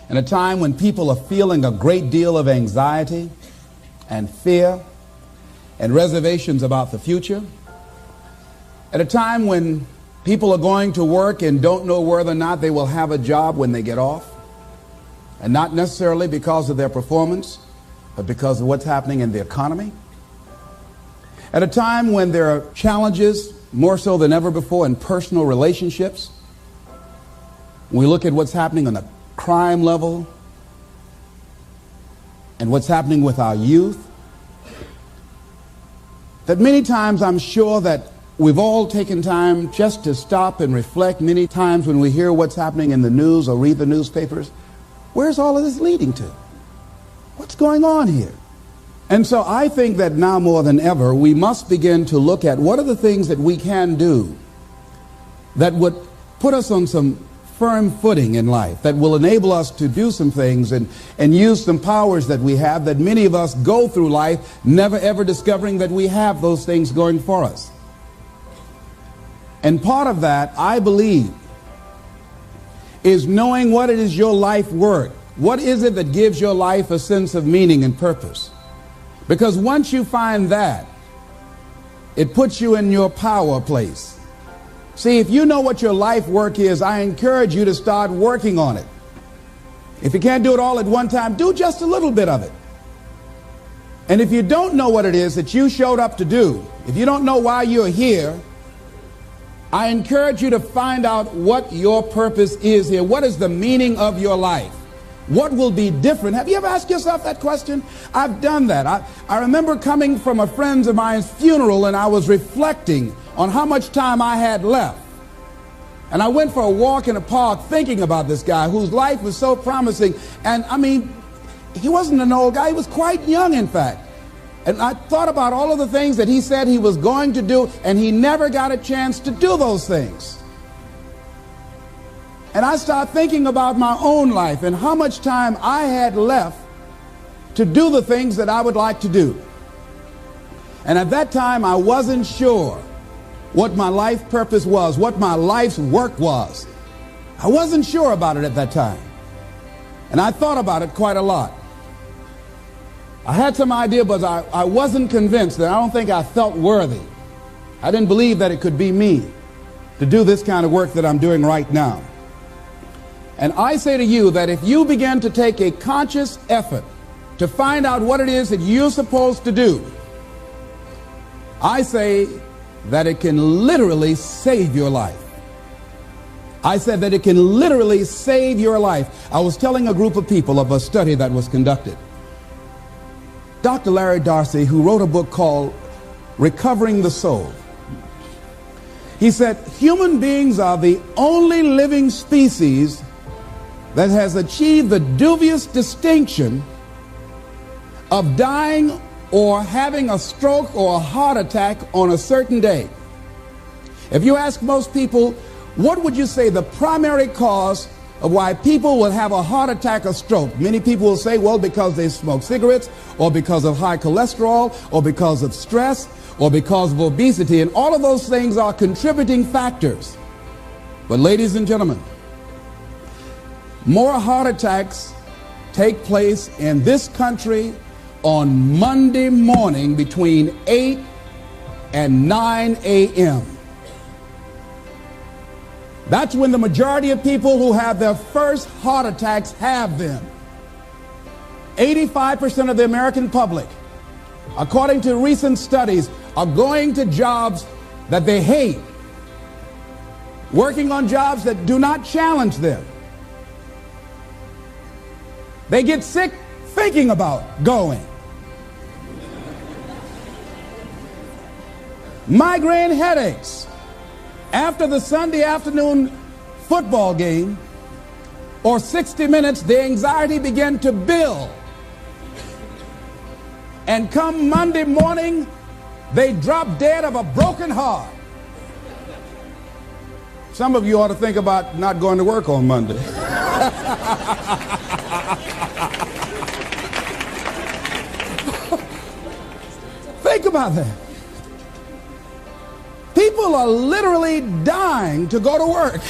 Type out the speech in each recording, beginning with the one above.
In a time when people are feeling a great deal of anxiety and fear and reservations about the future, at a time when people are going to work and don't know whether or not they will have a job when they get off, and not necessarily because of their performance, but because of what's happening in the economy. At a time when there are challenges, more so than ever before, in personal relationships. When we look at what's happening on the crime level and what's happening with our youth, that many times I'm sure that we've all taken time just to stop and reflect. Many times when we hear what's happening in the news or read the newspapers, where's all of this leading to? What's going on here? And so I think that now more than ever, we must begin to look at what are the things that we can do that would put us on some firm footing in life, that will enable us to do some things and use some powers that we have, that many of us go through life never ever discovering that we have those things going for us. And part of that, I believe, is knowing what it is your life worth. What is it that gives your life a sense of meaning and purpose? Because once you find that, it puts you in your power place. See, if you know what your life work is, I encourage you to start working on it. If you can't do it all at one time, do just a little bit of it. And if you don't know what it is that you showed up to do, if you don't know why you're here, I encourage you to find out what your purpose is here. What is the meaning of your life? What will be different? Have you ever asked yourself that question? I've done that. I remember coming from a friend of mine's funeral, and I was reflecting on how much time I had left. And I went for a walk in a park thinking about this guy whose life was so promising. And I mean, he wasn't an old guy. He was quite young, in fact. And I thought about all of the things that he said he was going to do, and he never got a chance to do those things. And I started thinking about my own life and how much time I had left to do the things that I would like to do. And at that time, I wasn't sure what my life purpose was, what my life's work was. I wasn't sure about it at that time. And I thought about it quite a lot. I had some idea, but I wasn't convinced, and I don't think I felt worthy. I didn't believe that it could be me to do this kind of work that I'm doing right now. And I say to you that if you begin to take a conscious effort to find out what it is that you're supposed to do, I say that it can literally save your life. I said that it can literally save your life. I was telling a group of people of a study that was conducted. Dr. Larry Darcy, who wrote a book called Recovering the Soul, he said, human beings are the only living species that has achieved the dubious distinction of dying or having a stroke or a heart attack on a certain day. If you ask most people, what would you say the primary cause of why people will have a heart attack or stroke? Many people will say, well, because they smoke cigarettes, or because of high cholesterol, or because of stress, or because of obesity. And all of those things are contributing factors. But ladies and gentlemen, more heart attacks take place in this country on Monday morning between 8 and 9 a.m. That's when the majority of people who have their first heart attacks have them. 85% of the American public, according to recent studies, are going to jobs that they hate, working on jobs that do not challenge them. They get sick thinking about going. Migraine headaches after the Sunday afternoon football game or 60 minutes, the anxiety began to build. And come Monday morning, they drop dead of a broken heart. Some of you ought to think about not going to work on Monday. Think about that. People are literally dying to go to work.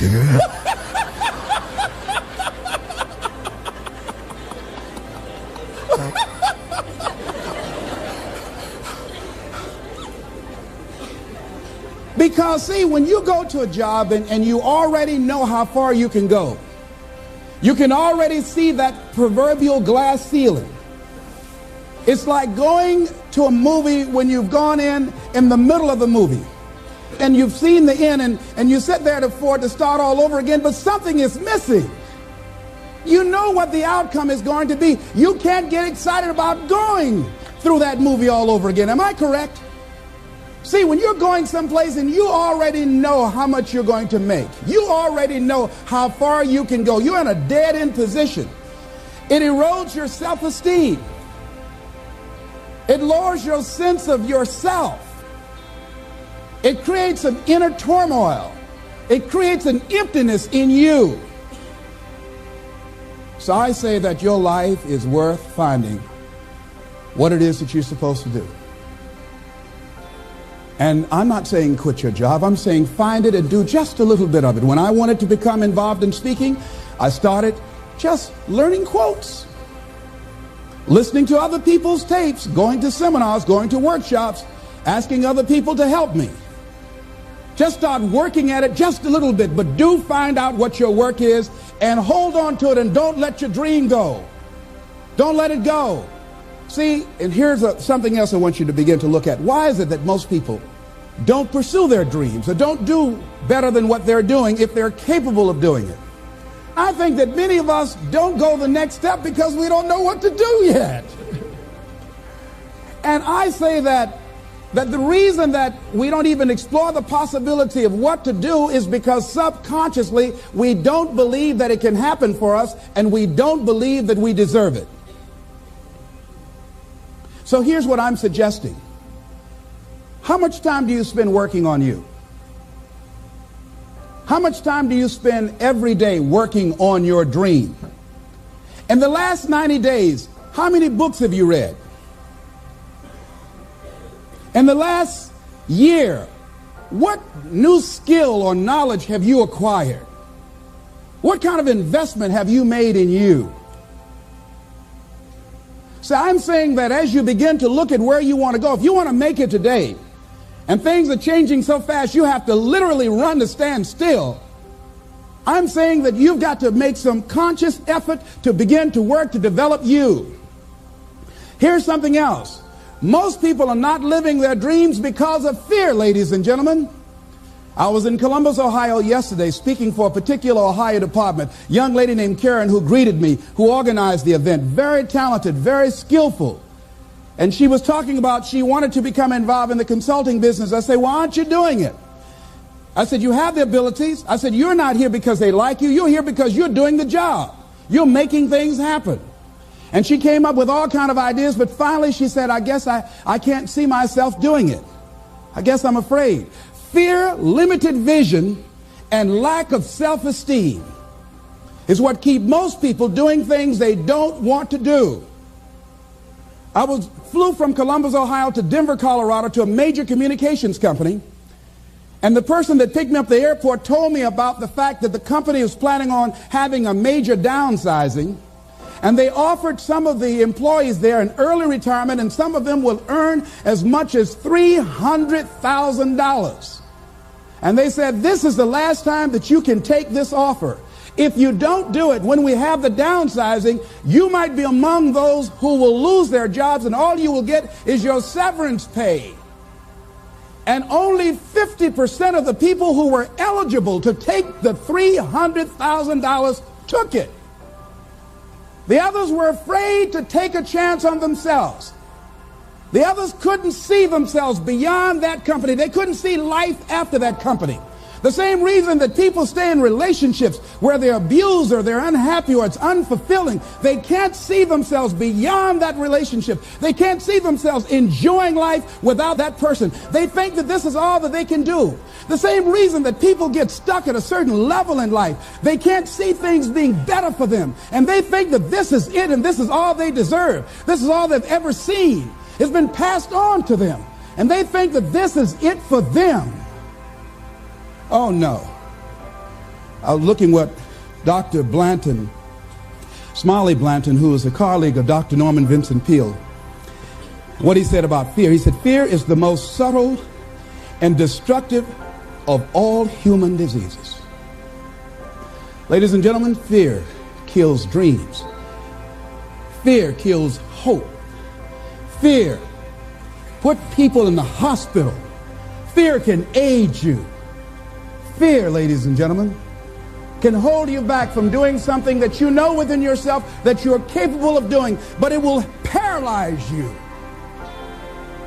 Because, see, when you go to a job and you already know how far you can go, you can already see that proverbial glass ceiling. It's like going to a movie when you've gone in the middle of the movie and you've seen the end and you sit there to start all over again, but something is missing. You know what the outcome is going to be. You can't get excited about going through that movie all over again. Am I correct? See, when you're going someplace and you already know how much you're going to make, you already know how far you can go, you're in a dead-end position. It erodes your self-esteem. It lowers your sense of yourself. It creates an inner turmoil. It creates an emptiness in you. So I say that your life is worth finding what it is that you're supposed to do. And I'm not saying quit your job. I'm saying find it and do just a little bit of it. When I wanted to become involved in speaking, I started just learning quotes, listening to other people's tapes, going to seminars, going to workshops, asking other people to help me. Just start working at it just a little bit, but do find out what your work is and hold on to it and don't let your dream go. Don't let it go. See, and here's something else I want you to begin to look at. Why is it that most people don't pursue their dreams or don't do better than what they're doing if they're capable of doing it? I think that many of us don't go the next step because we don't know what to do yet. And I say that the reason that we don't even explore the possibility of what to do is because subconsciously we don't believe that it can happen for us and we don't believe that we deserve it. So here's what I'm suggesting. How much time do you spend working on you? How much time do you spend every day working on your dream? In the last 90 days, how many books have you read? In the last year, what new skill or knowledge have you acquired? What kind of investment have you made in you? So I'm saying that as you begin to look at where you want to go, if you want to make it today, and things are changing so fast you have to literally run to stand still, I'm saying that you've got to make some conscious effort to begin to work to develop you. Here's something else. Most people are not living their dreams because of fear, ladies and gentlemen. I was in Columbus, Ohio yesterday speaking for a particular Ohio department. A young lady named Karen who greeted me, who organized the event. Very talented, very skillful. And she was talking about she wanted to become involved in the consulting business. I said, why aren't you doing it? I said, you have the abilities. I said, you're not here because they like you. You're here because you're doing the job. You're making things happen. And she came up with all kinds of ideas, but finally she said, I guess I can't see myself doing it. I guess I'm afraid. Fear, limited vision, and lack of self-esteem is what keep most people doing things they don't want to do. I flew from Columbus, Ohio to Denver, Colorado to a major communications company. And the person that picked me up at the airport told me about the fact that the company was planning on having a major downsizing. And they offered some of the employees there an early retirement, and some of them will earn as much as $300,000. And they said, this is the last time that you can take this offer. If you don't do it, when we have the downsizing, you might be among those who will lose their jobs, and all you will get is your severance pay. And only 50% of the people who were eligible to take the $300,000 took it. The others were afraid to take a chance on themselves. The others couldn't see themselves beyond that company. They couldn't see life after that company. The same reason that people stay in relationships where they're abused or they're unhappy or it's unfulfilling. They can't see themselves beyond that relationship. They can't see themselves enjoying life without that person. They think that this is all that they can do. The same reason that people get stuck at a certain level in life. They can't see things being better for them. And they think that this is it and this is all they deserve. This is all they've ever seen. It's been passed on to them. And they think that this is it for them. Oh, no. I was looking what Dr. Blanton, Smiley Blanton, who is a colleague of Dr. Norman Vincent Peale, what he said about fear. He said, fear is the most subtle and destructive of all human diseases. Ladies and gentlemen, fear kills dreams. Fear kills hope. Fear put people in the hospital. Fear can age you. Fear, ladies and gentlemen, can hold you back from doing something that you know within yourself that you're capable of doing, but it will paralyze you.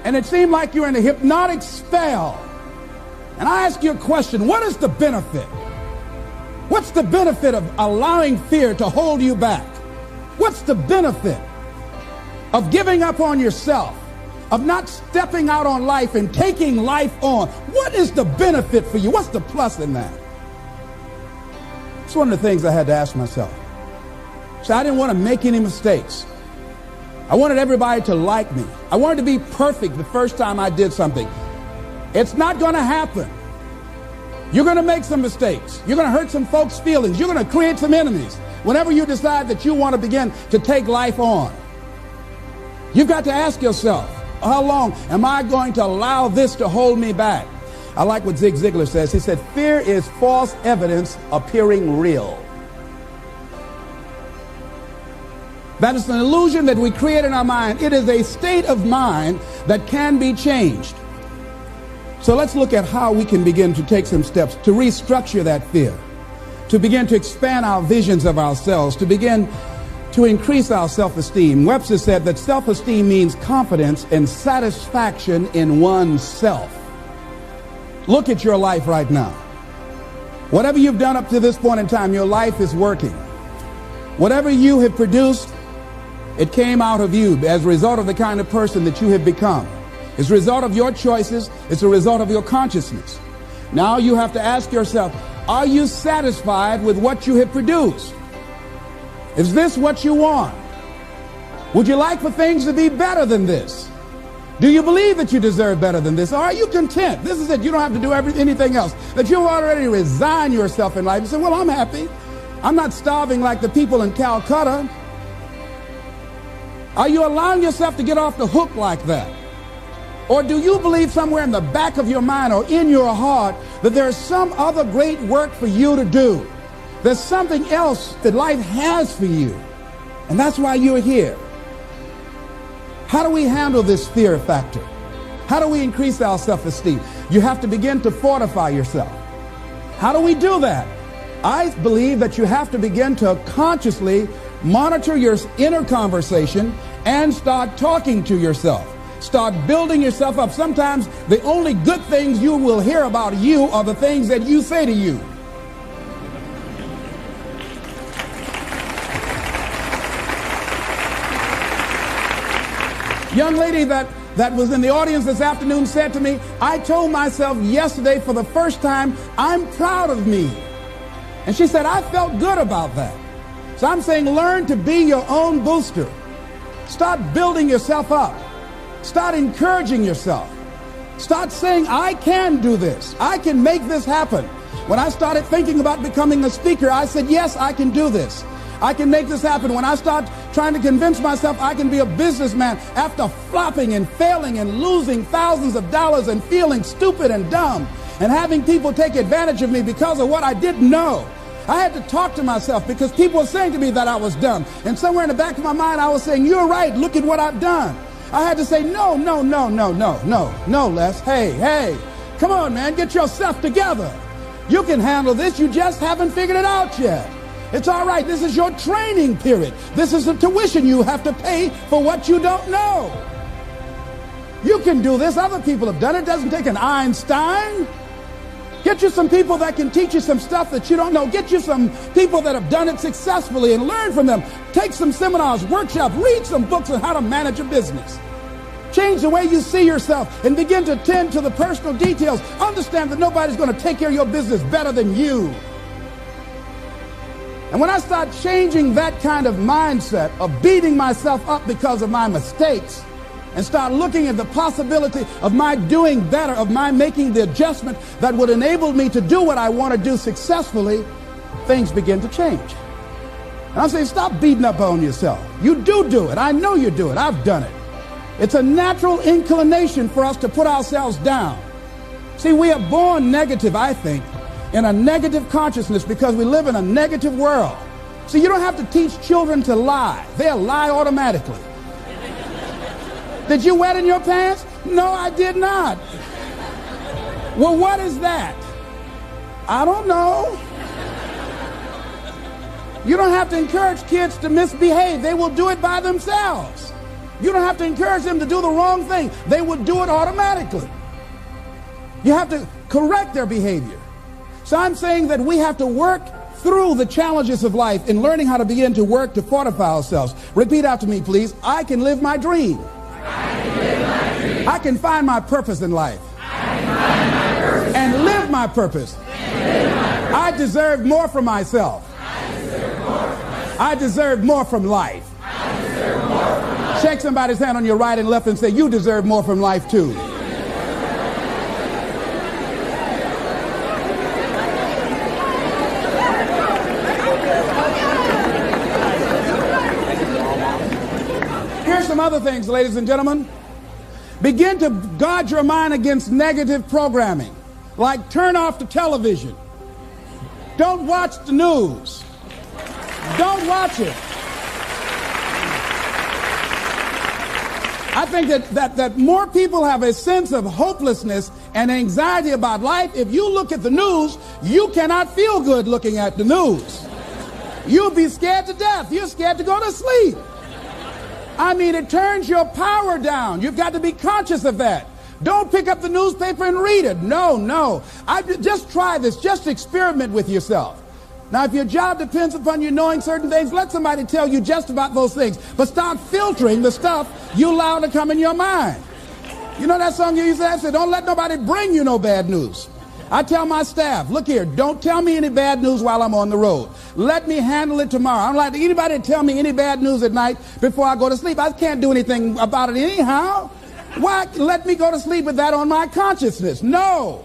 And it seemed like you're in a hypnotic spell. And I ask you a question, what is the benefit? What's the benefit of allowing fear to hold you back? What's the benefit of giving up on yourself, of not stepping out on life and taking life on? What is the benefit for you? What's the plus in that? It's one of the things I had to ask myself. So I didn't want to make any mistakes. I wanted everybody to like me. I wanted to be perfect the first time I did something. It's not going to happen. You're going to make some mistakes. You're going to hurt some folks' feelings. You're going to create some enemies whenever you decide that you want to begin to take life on. You've got to ask yourself, how long am I going to allow this to hold me back? I like what Zig Ziglar says. He said, fear is false evidence appearing real. That is an illusion that we create in our mind. It is a state of mind that can be changed. So let's look at how we can begin to take some steps to restructure that fear, to begin to expand our visions of ourselves, to begin to increase our self-esteem. Webster said that self-esteem means confidence and satisfaction in oneself. Look at your life right now. Whatever you've done up to this point in time, your life is working. Whatever you have produced, it came out of you as a result of the kind of person that you have become. It's a result of your choices. It's a result of your consciousness. Now you have to ask yourself, are you satisfied with what you have produced? Is this what you want? Would you like for things to be better than this? Do you believe that you deserve better than this? Or are you content? This is it. You don't have to do anything else. That you already resign yourself in life and say, well, I'm happy. I'm not starving like the people in Calcutta. Are you allowing yourself to get off the hook like that? Or do you believe somewhere in the back of your mind or in your heart that there's some other great work for you to do? There's something else that life has for you. And that's why you're here. How do we handle this fear factor? How do we increase our self-esteem? You have to begin to fortify yourself. How do we do that? I believe that you have to begin to consciously monitor your inner conversation and start talking to yourself. Start building yourself up. Sometimes the only good things you will hear about you are the things that you say to you. Young lady that was in the audience this afternoon said to me, I told myself yesterday for the first time, I'm proud of me. And she said, I felt good about that. So I'm saying learn to be your own booster. Start building yourself up. Start encouraging yourself. Start saying, I can do this. I can make this happen. When I started thinking about becoming a speaker, I said, yes, I can do this. I can make this happen. When I start trying to convince myself I can be a businessman after flopping and failing and losing thousands of dollars and feeling stupid and dumb and having people take advantage of me because of what I didn't know, I had to talk to myself because people were saying to me that I was dumb. And somewhere in the back of my mind, I was saying, you're right. Look at what I've done. I had to say, no, Les. Hey, come on, man, get yourself together. You can handle this. You just haven't figured it out yet. It's all right. This is your training period. This is the tuition you have to pay for what you don't know. You can do this. Other people have done it. It doesn't take an Einstein. Get you some people that can teach you some stuff that you don't know. Get you some people that have done it successfully and learn from them. Take some seminars, workshops, read some books on how to manage a business. Change the way you see yourself and begin to tend to the personal details. Understand that nobody's going to take care of your business better than you. And when I start changing that kind of mindset of beating myself up because of my mistakes, and start looking at the possibility of my doing better, of my making the adjustment that would enable me to do what I want to do successfully, things begin to change. And I'm saying, stop beating up on yourself. You do it. I know you do it. I've done it. It's a natural inclination for us to put ourselves down. See, we are born negative, I think, in a negative consciousness because we live in a negative world. See, you don't have to teach children to lie. They'll lie automatically. Did you wet in your pants? No, I did not. Well, what is that? I don't know. You don't have to encourage kids to misbehave. They will do it by themselves. You don't have to encourage them to do the wrong thing. They will do it automatically. You have to correct their behavior. So I'm saying that we have to work through the challenges of life in learning how to begin to work to fortify ourselves. Repeat after me, please. I can live my dream. I can find my purpose in life. And live my purpose. I deserve more from myself. I deserve more from life. Shake somebody's hand on your right and left and say, you deserve more from life too. Here's some other things, ladies and gentlemen. Begin to guard your mind against negative programming, like turn off the television. Don't watch the news. Don't watch it. I think that more people have a sense of hopelessness and anxiety about life. If you look at the news, you cannot feel good looking at the news. You'll be scared to death. You're scared to go to sleep. I mean, it turns your power down. You've got to be conscious of that. Don't pick up the newspaper and read it. No. Just try this. Just experiment with yourself. Now, if your job depends upon you knowing certain things, let somebody tell you just about those things. But start filtering the stuff you allow to come in your mind. You know that song you used to say, don't let nobody bring you no bad news. I tell my staff, look here, don't tell me any bad news while I'm on the road. Let me handle it tomorrow. I don't like anybody to tell me any bad news at night before I go to sleep. I can't do anything about it anyhow. Why let me go to sleep with that on my consciousness? No,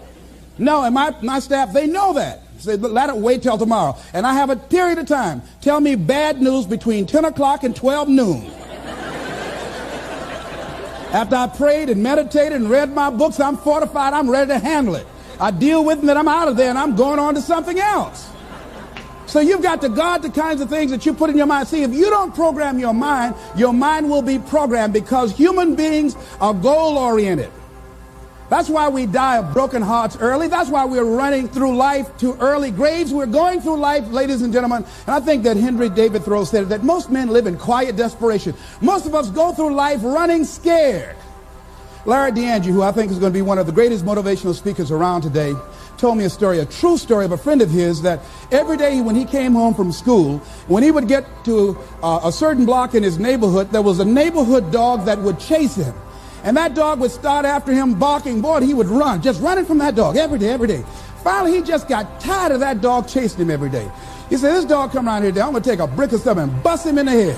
and my staff, they know that. Say, let it wait till tomorrow. And I have a period of time. Tell me bad news between 10 o'clock and 12 noon. After I prayed and meditated and read my books, I'm fortified, I'm ready to handle it. I deal with it, and then I'm out of there, and I'm going on to something else. So you've got to guard the kinds of things that you put in your mind. See, if you don't program your mind will be programmed, because human beings are goal-oriented. That's why we die of broken hearts early. That's why we're running through life to early graves. We're going through life, ladies and gentlemen, and I think that Henry David Thoreau said that most men live in quiet desperation. Most of us go through life running scared. Larry DeAndre, who I think is going to be one of the greatest motivational speakers around today, told me a story, a true story of a friend of his, that every day when he came home from school, when he would get to a certain block in his neighborhood, there was a neighborhood dog that would chase him. And that dog would start after him barking. Boy, he would run, just running from that dog every day. Finally, he just got tired of that dog chasing him every day. He said, this dog come around here today, I'm going to take a brick or something and bust him in the head.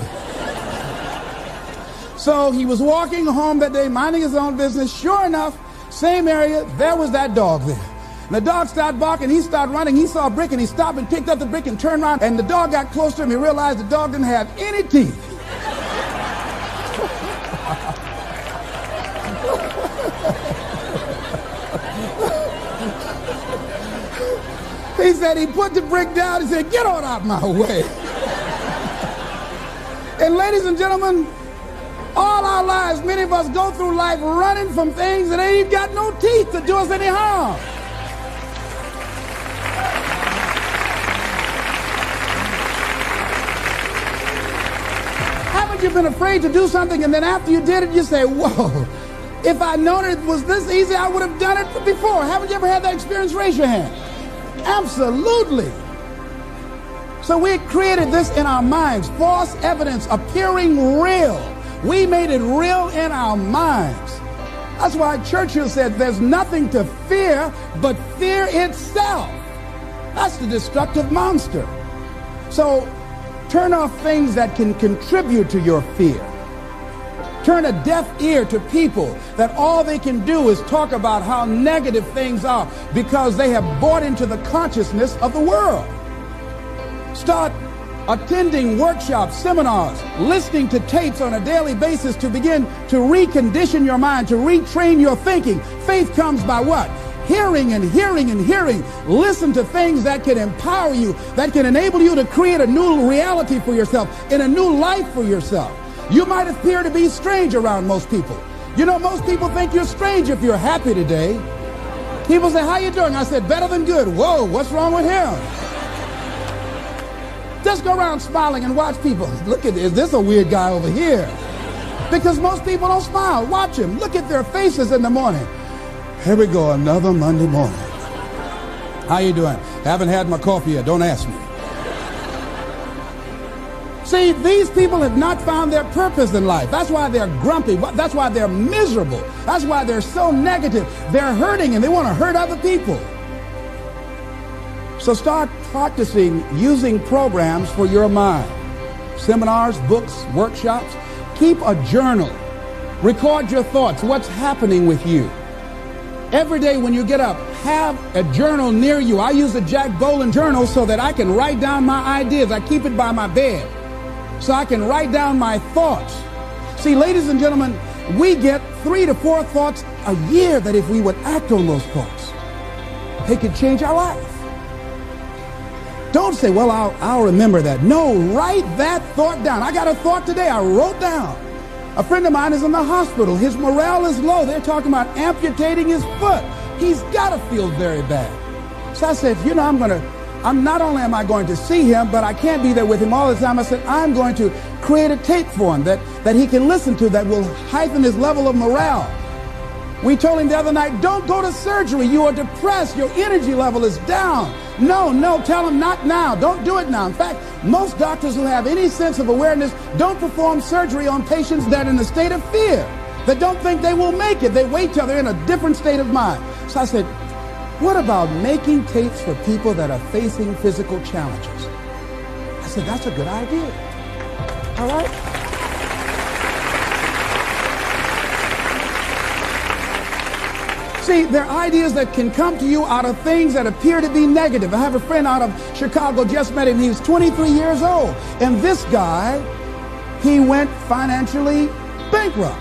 So he was walking home that day, minding his own business. Sure enough, same area, there was that dog there. And the dog started barking, he started running, he saw a brick, and he stopped and picked up the brick and turned around, and the dog got close to him. He realized the dog didn't have any teeth. He said he put the brick down, he said, get on out my way. And ladies and gentlemen, all our lives, many of us go through life running from things that ain't got no teeth to do us any harm. Haven't you been afraid to do something, and then after you did it, you say, whoa, if I'd known it was this easy, I would have done it before. Haven't you ever had that experience? Raise your hand. Absolutely. So we created this in our minds, false evidence appearing real. We made it real in our minds. That's why Churchill said there's nothing to fear but fear itself. That's the destructive monster. So turn off things that can contribute to your fear. Turn a deaf ear to people that all they can do is talk about how negative things are because they have bought into the consciousness of the world. Start attending workshops, seminars, listening to tapes on a daily basis to begin to recondition your mind, to retrain your thinking. Faith comes by what? hearing and hearing and hearing. Listen to things that can empower you, that can enable you to create a new reality for yourself, and a new life for yourself. You might appear to be strange around most people. You know, most people think you're strange if you're happy today. People say, how you doing? I said, better than good. Whoa, what's wrong with him? Just go around smiling and watch people. Look at this. Is this a weird guy over here? Because most people don't smile. Watch them. Look at their faces in the morning. Here we go, another Monday morning. How you doing? Haven't had my coffee yet. Don't ask me. See, these people have not found their purpose in life. That's why they're grumpy. That's why they're miserable. That's why they're so negative. They're hurting and they want to hurt other people. So start practicing using programs for your mind. Seminars, books, workshops. Keep a journal. Record your thoughts, what's happening with you. Every day when you get up, have a journal near you. I use a Jack Boland journal so that I can write down my ideas. I keep it by my bed so I can write down my thoughts. See, ladies and gentlemen, we get 3 to 4 thoughts a year that if we would act on those thoughts, they could change our life. Don't say, well, I'll remember that. No, write that thought down. I got a thought today I wrote down. A friend of mine is in the hospital. His morale is low. They're talking about amputating his foot. He's got to feel very bad. So I said, you know, not only am I going to see him, but I can't be there with him all the time. I said, I'm going to create a tape for him that he can listen to that will heighten his level of morale. We told him the other night, don't go to surgery. You are depressed. Your energy level is down. No, tell him not now. Don't do it now. In fact, most doctors who have any sense of awareness don't perform surgery on patients that are in a state of fear, that don't think they will make it. They wait till they're in a different state of mind. So I said, what about making tapes for people that are facing physical challenges? I said, that's a good idea. All right? See, there are ideas that can come to you out of things that appear to be negative. I have a friend out of Chicago, just met him. He's 23 years old. And this guy, he went financially bankrupt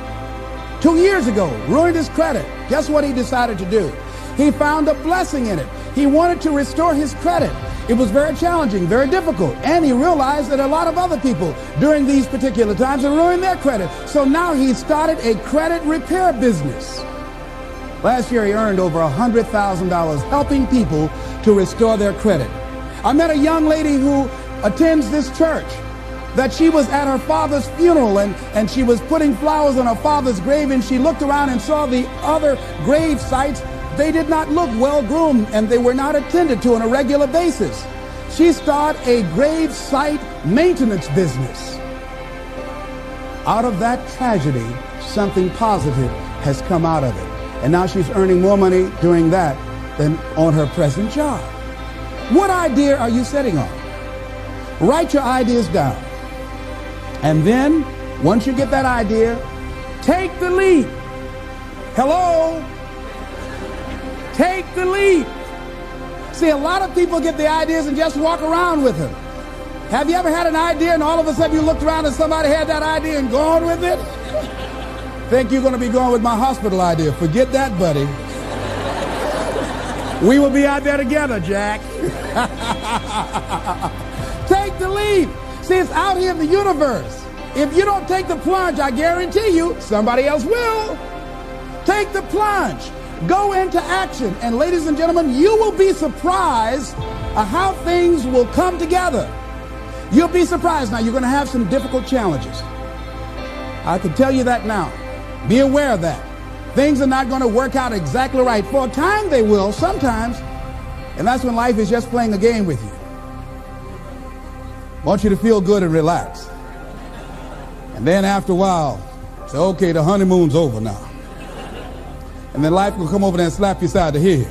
2 years ago, ruined his credit. Guess what he decided to do? He found a blessing in it. He wanted to restore his credit. It was very challenging, very difficult. And he realized that a lot of other people during these particular times have ruined their credit. So now he started a credit repair business. Last year, he earned over $100,000 helping people to restore their credit. I met a young lady who attends this church, that she was at her father's funeral and she was putting flowers on her father's grave, and she looked around and saw the other grave sites. They did not look well groomed and they were not attended to on a regular basis. She started a grave site maintenance business. Out of that tragedy, something positive has come out of it. And now she's earning more money doing that than on her present job. What idea are you setting on? Write your ideas down. And then, once you get that idea, take the leap. Hello? Take the leap. See, a lot of people get the ideas and just walk around with them. Have you ever had an idea and all of a sudden you looked around and somebody had that idea and gone with it? Think you're going to be going with my hospital idea. Forget that, buddy. We will be out there together, Jack. Take the leap. See, it's out here in the universe. If you don't take the plunge, I guarantee you, somebody else will. Take the plunge. Go into action. And ladies and gentlemen, you will be surprised at how things will come together. You'll be surprised. Now, you're going to have some difficult challenges. I can tell you that now. Be aware of that. Things are not going to work out exactly right. For a time they will, sometimes. And that's when life is just playing a game with you. I want you to feel good and relax. And then after a while, say, okay, the honeymoon's over now. And then life will come over there and slap you side the head.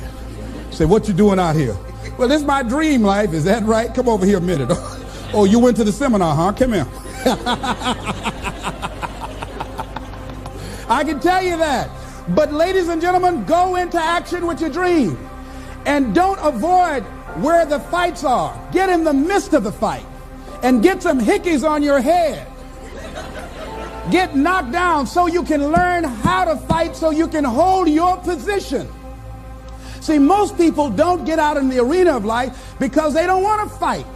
Say, what you doing out here? Well, this is my dream life. Is that right? Come over here a minute. Oh, you went to the seminar, huh? Come here. I can tell you that. But ladies and gentlemen, go into action with your dream. And don't avoid where the fights are. Get in the midst of the fight. And get some hickeys on your head. Get knocked down so you can learn how to fight, so you can hold your position. See, most people don't get out in the arena of life because they don't want to fight.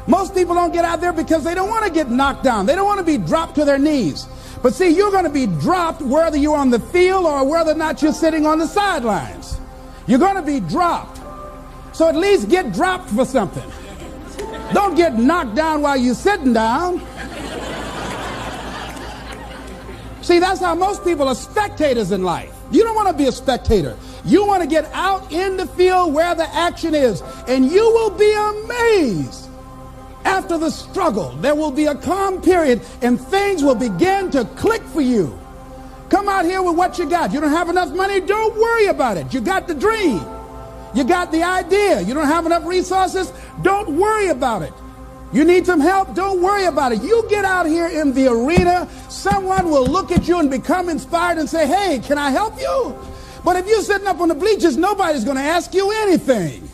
Most people don't get out there because they don't want to get knocked down. They don't want to be dropped to their knees. But see, you're going to be dropped whether you're on the field or whether or not you're sitting on the sidelines. You're going to be dropped. So at least get dropped for something. Don't get knocked down while you're sitting down. See, that's how most people are spectators in life. You don't want to be a spectator. You want to get out in the field where the action is, and you will be amazed. After the struggle, there will be a calm period, and things will begin to click for you. Come out here with what you got. You don't have enough money? Don't worry about it. You got the dream. You got the idea. You don't have enough resources? Don't worry about it. You need some help? Don't worry about it. You get out here in the arena, someone will look at you and become inspired and say, hey, can I help you? But if you're sitting up on the bleachers, nobody's going to ask you anything.